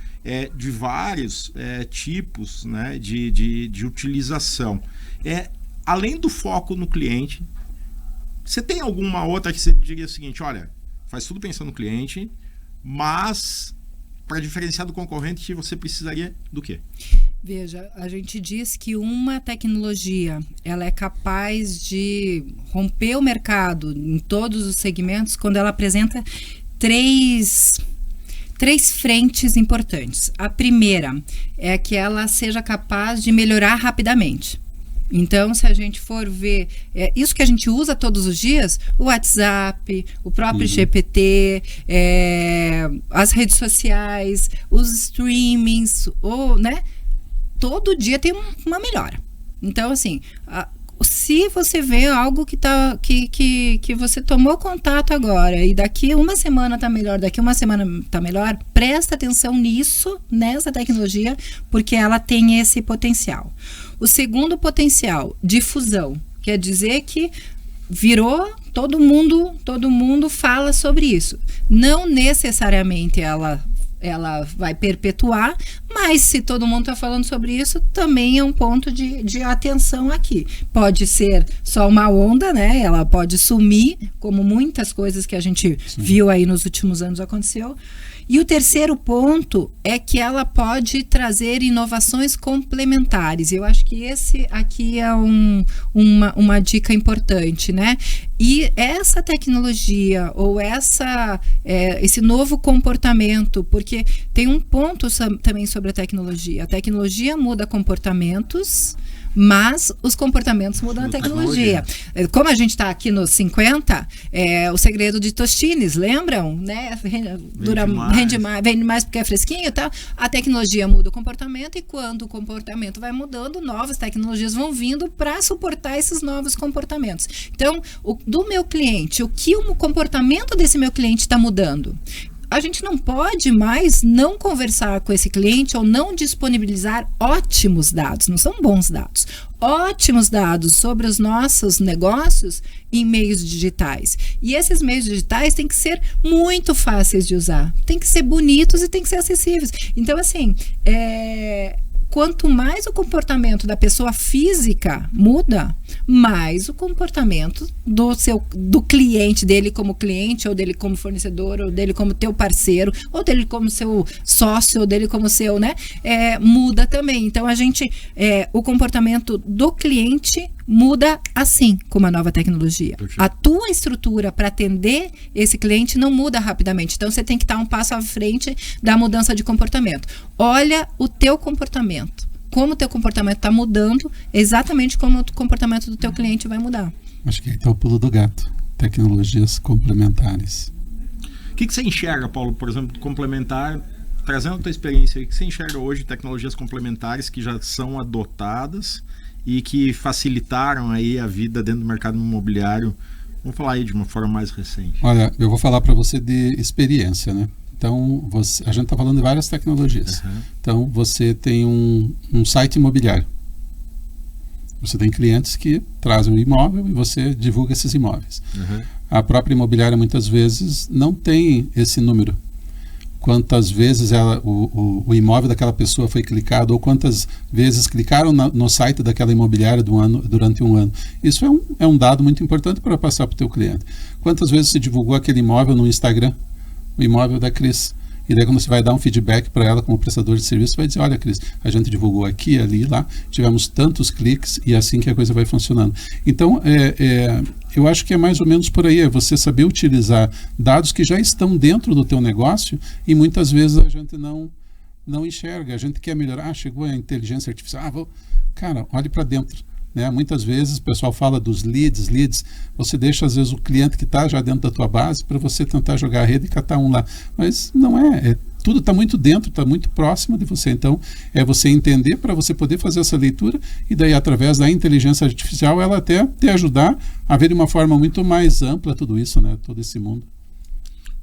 de vários tipos, né, de utilização. Além do foco no cliente, você tem alguma outra que você diria o seguinte, olha, faz tudo pensando no cliente, mas para diferenciar do concorrente você precisaria do quê? Veja, a gente diz que uma tecnologia ela é capaz de romper o mercado em todos os segmentos quando ela apresenta três frentes importantes. A primeira é que ela seja capaz de melhorar rapidamente. Então, se a gente for ver isso que a gente usa todos os dias, o WhatsApp, o próprio GPT, as redes sociais, os streamings, né? Todo dia tem uma melhora. Então, assim, se você vê algo que você tomou contato agora e daqui uma semana está melhor, daqui uma semana está melhor, presta atenção nessa tecnologia, porque ela tem esse potencial. O segundo potencial, difusão, quer dizer que virou, todo mundo fala sobre isso. Não necessariamente ela vai perpetuar, mas se todo mundo está falando sobre isso, também é um ponto de atenção aqui. Pode ser só uma onda, né? Ela pode sumir, como muitas coisas que a gente viu aí nos últimos anos aconteceu. E o terceiro ponto é que ela pode trazer inovações complementares. Eu acho que esse aqui é uma dica importante, né? E essa tecnologia ou esse novo comportamento, porque tem um ponto também sobre a tecnologia. A tecnologia muda comportamentos, mas os comportamentos mudam a tecnologia. Como a gente está aqui nos 50, o segredo de Tostines, lembram? Né? Rende mais porque é fresquinho e tal. A tecnologia muda o comportamento e quando o comportamento vai mudando, novas tecnologias vão vindo para suportar esses novos comportamentos. Então, do meu cliente, o que o comportamento desse meu cliente está mudando? A gente não pode mais não conversar com esse cliente ou não disponibilizar ótimos dados, não são bons dados, ótimos dados sobre os nossos negócios em meios digitais. E esses meios digitais têm que ser muito fáceis de usar, têm que ser bonitos e têm que ser acessíveis. Então, assim, quanto mais o comportamento da pessoa física muda, mais o comportamento do cliente, dele como cliente, ou dele como fornecedor, ou dele como teu parceiro, ou dele como seu sócio, ou dele como seu, né? Muda também. Então, o comportamento do cliente muda assim com uma nova tecnologia. Perfeito. A tua estrutura para atender esse cliente não muda rapidamente. Então, você tem que estar um passo à frente da mudança de comportamento. Olha o teu comportamento. Como o teu comportamento está mudando, exatamente como o comportamento do teu cliente vai mudar. Acho que aí está o pulo do gato. Tecnologias complementares. O que você enxerga, Paulo, por exemplo, complementar, trazendo a tua experiência, o que você enxerga hoje de tecnologias complementares que já são adotadas e que facilitaram aí a vida dentro do mercado imobiliário? Vamos falar aí de uma forma mais recente. Olha, eu vou falar para você de experiência, né? Então, a gente está falando de várias tecnologias. Então, você tem um site imobiliário. Você tem clientes que trazem um imóvel e você divulga esses imóveis. A própria imobiliária, muitas vezes, não tem esse número. Quantas vezes o imóvel daquela pessoa foi clicado ou quantas vezes clicaram no site daquela imobiliária durante um ano. Isso é um dado muito importante para passar para o teu cliente. Quantas vezes você divulgou aquele imóvel no Instagram? O imóvel da Cris. E daí quando você vai dar um feedback para ela como prestador de serviço, você vai dizer, olha Cris, a gente divulgou aqui, ali e lá, tivemos tantos cliques e é assim que a coisa vai funcionando. Então, eu acho que é mais ou menos por aí, é você saber utilizar dados que já estão dentro do teu negócio e muitas vezes a gente não enxerga, a gente quer melhorar, chegou a inteligência artificial, cara, olhe para dentro. Né? Muitas vezes o pessoal fala dos leads, você deixa às vezes o cliente que está já dentro da tua base para você tentar jogar a rede e catar um lá, mas não tudo está muito dentro, está muito próximo de você, então é você entender para você poder fazer essa leitura e daí através da inteligência artificial ela até te ajudar a ver de uma forma muito mais ampla tudo isso, né? Todo esse mundo.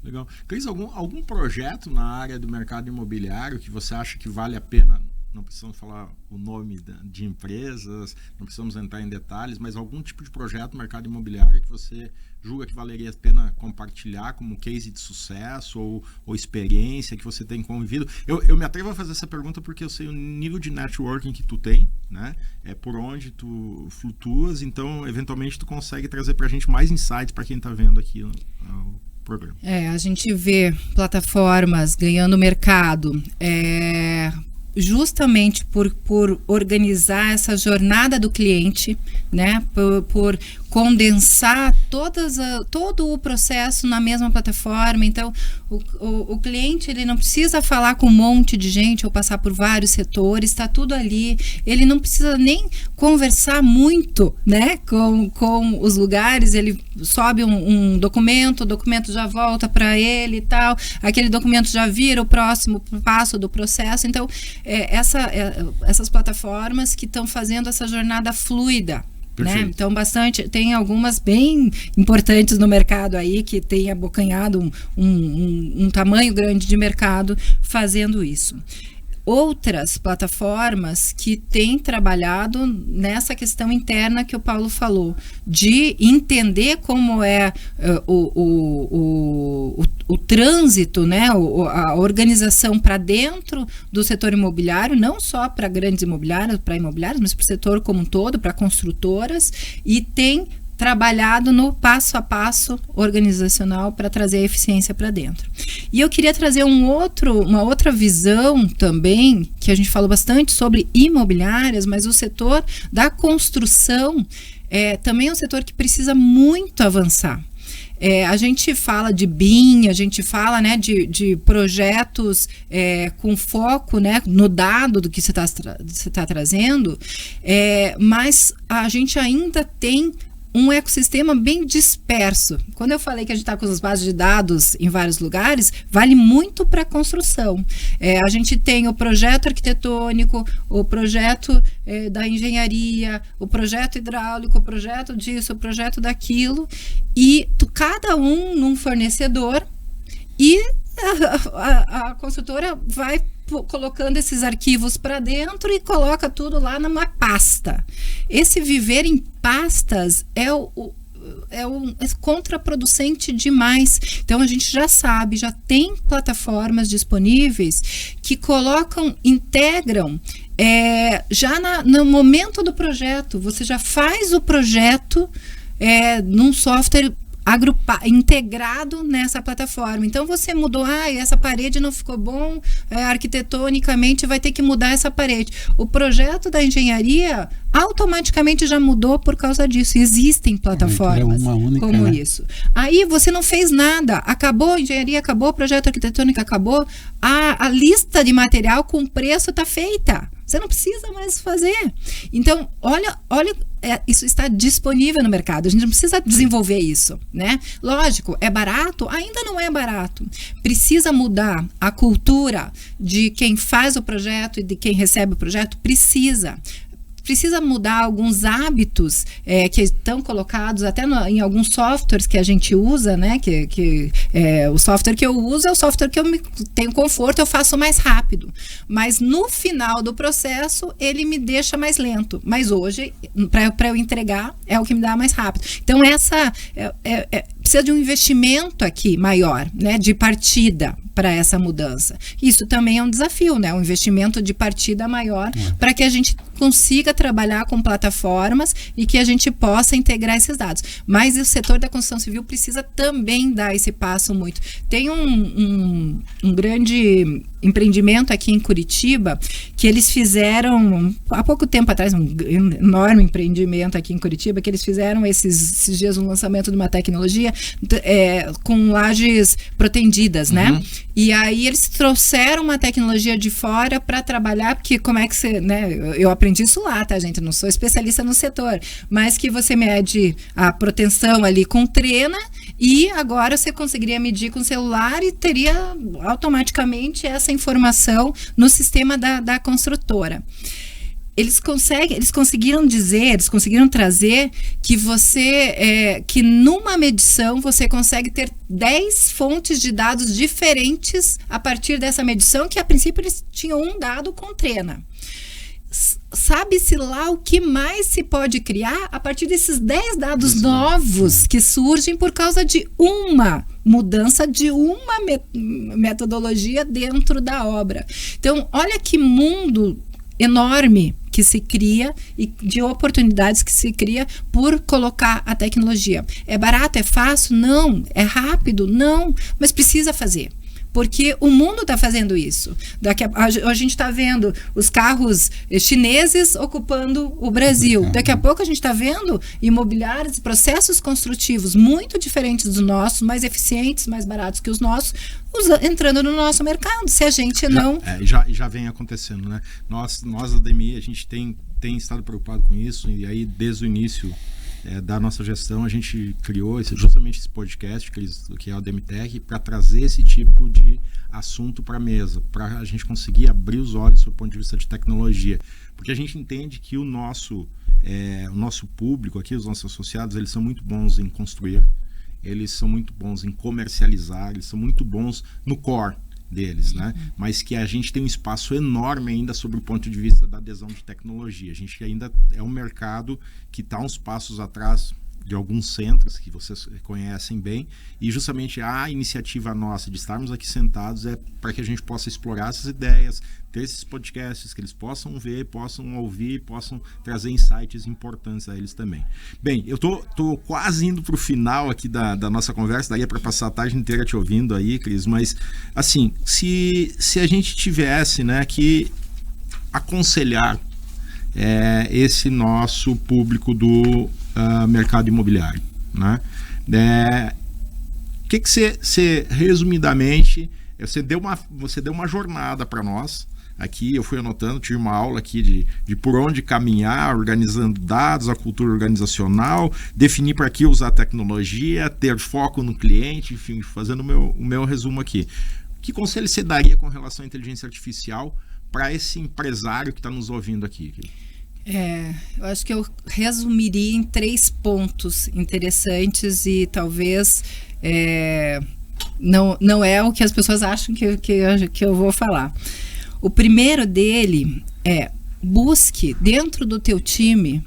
Legal. Cris, algum projeto na área do mercado imobiliário que você acha que vale a pena? Não precisamos falar o nome de empresas, não precisamos entrar em detalhes, mas algum tipo de projeto no mercado imobiliário que você julga que valeria a pena compartilhar como case de sucesso ou experiência que você tem convivido? Eu me atrevo a fazer essa pergunta porque eu sei o nível de networking que tu tem, né? É por onde tu flutuas, então eventualmente tu consegue trazer pra gente mais insights para quem tá vendo aqui o programa. A gente vê plataformas ganhando mercado, justamente por organizar essa jornada do cliente, né? Por condensar todo o processo na mesma plataforma. Então, o cliente, ele não precisa falar com um monte de gente ou passar por vários setores, está tudo ali. Ele não precisa nem conversar muito, né, com os lugares. Ele sobe um documento, o documento já volta para ele e tal. Aquele documento já vira o próximo passo do processo. Então, essas plataformas que estão fazendo essa jornada fluida. Né? Então, tem algumas bem importantes no mercado aí que tem abocanhado um tamanho grande de mercado fazendo isso. Outras plataformas que têm trabalhado nessa questão interna que o Paulo falou, de entender como é o trânsito, né, a organização para dentro do setor imobiliário, não só para grandes imobiliários, mas para o setor como um todo, para construtoras, e tem trabalhado no passo a passo organizacional para trazer a eficiência para dentro. E eu queria trazer uma outra visão também, que a gente falou bastante sobre imobiliárias, mas o setor da construção também é um setor que precisa muito avançar. A gente fala de BIM, a gente fala, né, de projetos com foco, né, no dado do que você está trazendo, mas a gente ainda tem um ecossistema bem disperso. Quando eu falei que a gente está com as bases de dados em vários lugares, vale muito para a construção. A gente tem o projeto arquitetônico, o projeto da engenharia, o projeto hidráulico, o projeto disso, o projeto daquilo, e cada um num fornecedor, e a construtora vai colocando esses arquivos para dentro e coloca tudo lá numa pasta. Esse viver em pastas é contraproducente demais. Então a gente já sabe, já tem plataformas disponíveis que integram já no momento do projeto. Você já faz o projeto num software integrado nessa plataforma. Então você mudou, essa parede não ficou bom, arquitetonicamente vai ter que mudar essa parede. O projeto da engenharia automaticamente já mudou por causa disso. Existem plataformas como isso. Aí você não fez nada, acabou a engenharia, acabou o projeto arquitetônico, acabou, a lista de material com preço está feita. Você não precisa mais fazer. Então, olha, isso está disponível no mercado. A gente não precisa desenvolver isso, né? Lógico, é barato? Ainda não é barato. Precisa mudar a cultura de quem faz o projeto e de quem recebe o projeto? Precisa mudar alguns hábitos que estão colocados até em alguns softwares que a gente usa, né? O software que eu uso é o software que eu tenho conforto, eu faço mais rápido. Mas no final do processo, ele me deixa mais lento. Mas hoje, para eu entregar, é o que me dá mais rápido. Então, precisa de um investimento aqui maior, né? De partida para essa mudança. Isso também é um desafio, né? Um investimento de partida maior para que a gente consiga trabalhar com plataformas e que a gente possa integrar esses dados. Mas o setor da construção civil precisa também dar esse passo muito. Tem um grande empreendimento aqui em Curitiba que eles fizeram há pouco tempo atrás, um enorme empreendimento aqui em Curitiba, que eles fizeram esses dias um lançamento de uma tecnologia com lajes protendidas, né? E aí eles trouxeram uma tecnologia de fora para trabalhar, porque como é que você, né? Eu aprendi isso lá, tá, gente? Eu não sou especialista no setor, mas que você mede a proteção ali com trena e agora você conseguiria medir com o celular e teria automaticamente essa informação no sistema da construtora. eles conseguiram trazer que que numa medição você consegue ter 10 fontes de dados diferentes a partir dessa medição, que a princípio eles tinham um dado com trena. Sabe-se lá o que mais se pode criar a partir desses 10 dados novos que surgem por causa de uma mudança de uma metodologia dentro da obra. Então, olha que mundo enorme que se cria e de oportunidades que se cria por colocar a tecnologia. É barato? É fácil? Não. É rápido? Não. Mas precisa fazer. Porque o mundo está fazendo isso. A gente está vendo os carros chineses ocupando o Brasil. Daqui a pouco a gente está vendo imobiliários, processos construtivos muito diferentes dos nossos, mais eficientes, mais baratos que os nossos, entrando no nosso mercado. Se a gente não... Já vem acontecendo, né? Nós da DMI, a gente tem estado preocupado com isso, e aí desde o início da nossa gestão, a gente criou justamente esse podcast, que é o DMTech, para trazer esse tipo de assunto para a mesa, para a gente conseguir abrir os olhos do ponto de vista de tecnologia. Porque a gente entende que o nosso público aqui, os nossos associados, eles são muito bons em construir, eles são muito bons em comercializar, eles são muito bons no core deles, né? Mas que a gente tem um espaço enorme ainda sobre o ponto de vista da adesão de tecnologia. A gente ainda é um mercado que está uns passos atrás de alguns centros que vocês conhecem bem, e justamente a iniciativa nossa de estarmos aqui sentados é para que a gente possa explorar essas ideias, ter esses podcasts que eles possam ver, possam ouvir, possam trazer insights importantes a eles também. Bem, eu tô quase indo para o final aqui da nossa conversa, daria para passar a tarde inteira te ouvindo aí, Cris, mas assim, se a gente tivesse, né, que aconselhar esse nosso público do mercado imobiliário, né? O que você resumidamente, você deu uma jornada para nós aqui, eu fui anotando, tive uma aula aqui de por onde caminhar, organizando dados, a cultura organizacional, definir para que usar tecnologia, ter foco no cliente, enfim, fazendo o meu resumo aqui. Que conselho você daria com relação à inteligência artificial para esse empresário que está nos ouvindo aqui? Eu acho que eu resumiria em 3 pontos interessantes e talvez não é o que as pessoas acham que eu vou falar. O primeiro dele é: busque dentro do teu time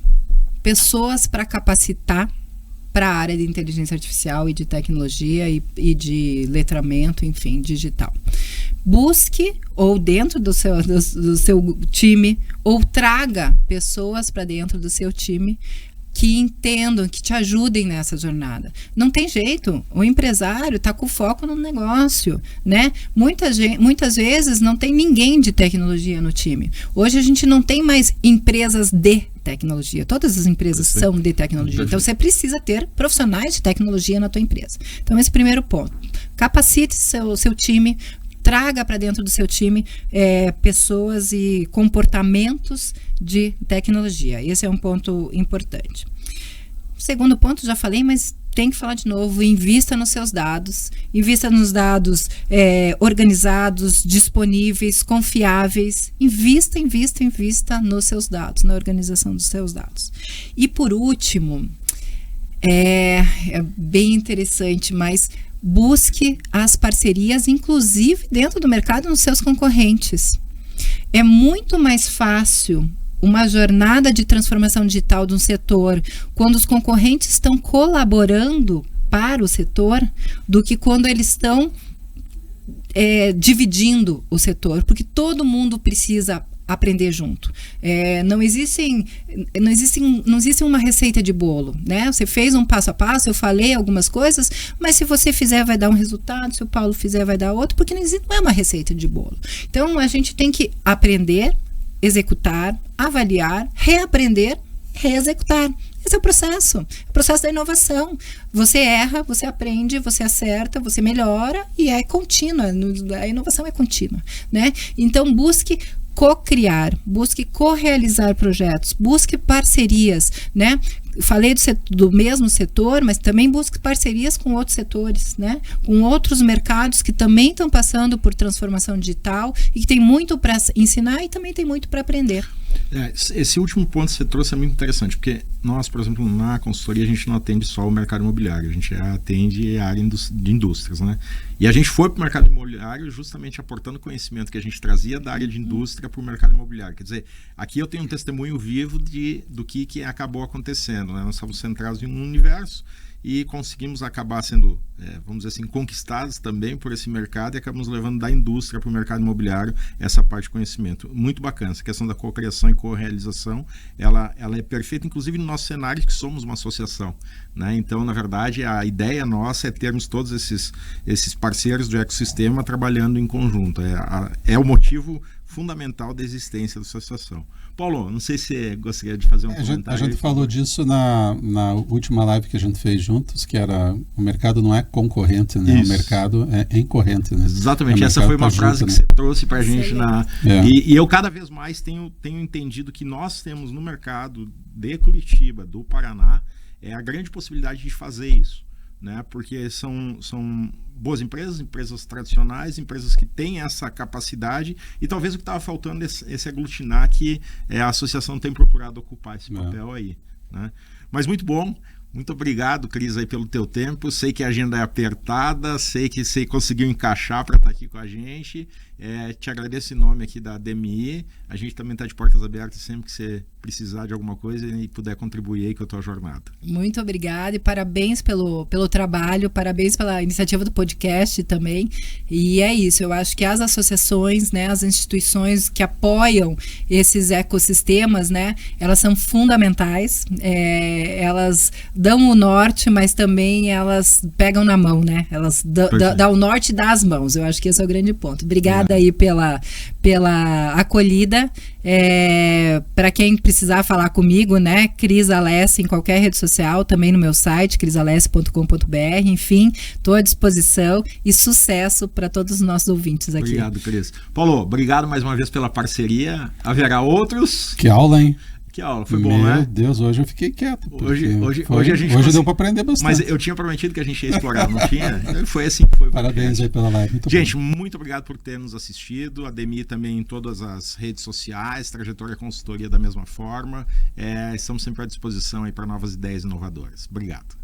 pessoas para capacitar para a área de inteligência artificial e de tecnologia e de letramento, enfim, digital. Busque, ou dentro do seu time, ou traga pessoas para dentro do seu time que entendam, que te ajudem nessa jornada. Não tem jeito, o empresário está com foco no negócio, né? Muitas vezes não tem ninguém de tecnologia no time. Hoje a gente não tem mais empresas de tecnologia, todas as empresas são de tecnologia. Então você precisa ter profissionais de tecnologia na tua empresa. Então esse primeiro ponto, capacite seu time, traga para dentro do seu time pessoas e comportamentos de tecnologia. Esse é um ponto importante. O segundo ponto, já falei, mas tem que falar de novo: invista nos seus dados, invista nos dados organizados, disponíveis, confiáveis. Invista nos seus dados, na organização dos seus dados. E por último, é bem interessante, mas busque as parcerias, inclusive dentro do mercado, nos seus concorrentes. É muito mais fácil uma jornada de transformação digital de um setor quando os concorrentes estão colaborando para o setor do que quando eles estão dividindo o setor, porque todo mundo precisa aprender junto. Não existe uma receita de bolo, né? Você fez um passo a passo, eu falei algumas coisas, mas se você fizer vai dar um resultado, se o Paulo fizer vai dar outro, porque não é uma receita de bolo. Então a gente tem que aprender, executar, avaliar, reaprender, reexecutar. Esse é o processo da inovação. Você erra, você aprende, você acerta, você melhora e é contínua. A inovação é contínua, né? Então busque co-criar, busque co-realizar projetos, busque parcerias, né? falei do mesmo setor, mas também busque parcerias com outros setores, né? Com outros mercados que também estão passando por transformação digital e que tem muito para ensinar e também tem muito para aprender. Esse último ponto que você trouxe é muito interessante, porque nós, por exemplo, na consultoria, a gente não atende só o mercado imobiliário, a gente atende a área de indústrias, né? E a gente foi para o mercado imobiliário justamente aportando conhecimento que a gente trazia da área de indústria para o mercado imobiliário. Quer dizer, aqui eu tenho um testemunho vivo do que acabou acontecendo, né? Nós estamos centrados em um universo e conseguimos acabar sendo, vamos dizer assim, conquistados também por esse mercado e acabamos levando da indústria para o mercado imobiliário essa parte de conhecimento. Muito bacana, essa questão da cocriação e co-realização, ela é perfeita, inclusive no nosso cenário que somos uma associação, né? Então, na verdade, a ideia nossa é termos todos esses parceiros do ecossistema trabalhando em conjunto. É o motivo fundamental da existência da associação. Paulo, não sei se você gostaria de fazer um comentário. A gente falou disso na última live que a gente fez juntos, que era o mercado não é concorrente, né? O mercado é incorrente, né? Exatamente, essa foi uma frase que você trouxe para a gente. E eu cada vez mais tenho entendido que nós temos no mercado de Curitiba, do Paraná, a grande possibilidade de fazer isso, né? Porque são boas empresas tradicionais, empresas que têm essa capacidade e talvez o que estava faltando é esse aglutinar que a associação tem procurado ocupar esse papel aí, né? Mas muito bom. Muito obrigado, Cris, aí pelo teu tempo. Sei que a agenda é apertada, sei que você conseguiu encaixar para estar aqui com a gente. Te agradeço em nome aqui da DMI. A gente também está de portas abertas sempre que você precisar de alguma coisa e puder contribuir aí com a tua jornada. Muito obrigada e parabéns pelo trabalho, parabéns pela iniciativa do podcast também. E é isso, eu acho que as associações, né, as instituições que apoiam esses ecossistemas, né, elas são fundamentais, elas dão o norte, mas também elas pegam na mão, né? Elas dão o norte e dão as mãos. Eu acho que esse é o grande ponto. Obrigada aí pela acolhida. Para quem precisar falar comigo, né? Cris Alessi em qualquer rede social, também no meu site, crisalessi.com.br. Enfim, estou à disposição e sucesso para todos os nossos ouvintes aqui. Obrigado, Cris. Paulo, obrigado mais uma vez pela parceria. Haverá outros. Que aula, hein? Que aula, foi bom, né? Meu Deus, hoje eu fiquei quieto. Hoje deu para aprender bastante. Mas eu tinha prometido que a gente ia explorar, não tinha? Foi assim que foi. Parabéns aí pela live. Muito obrigado por ter nos assistido. A DMI também em todas as redes sociais, Trajetória Consultoria da mesma forma. Estamos sempre à disposição aí para novas ideias inovadoras. Obrigado.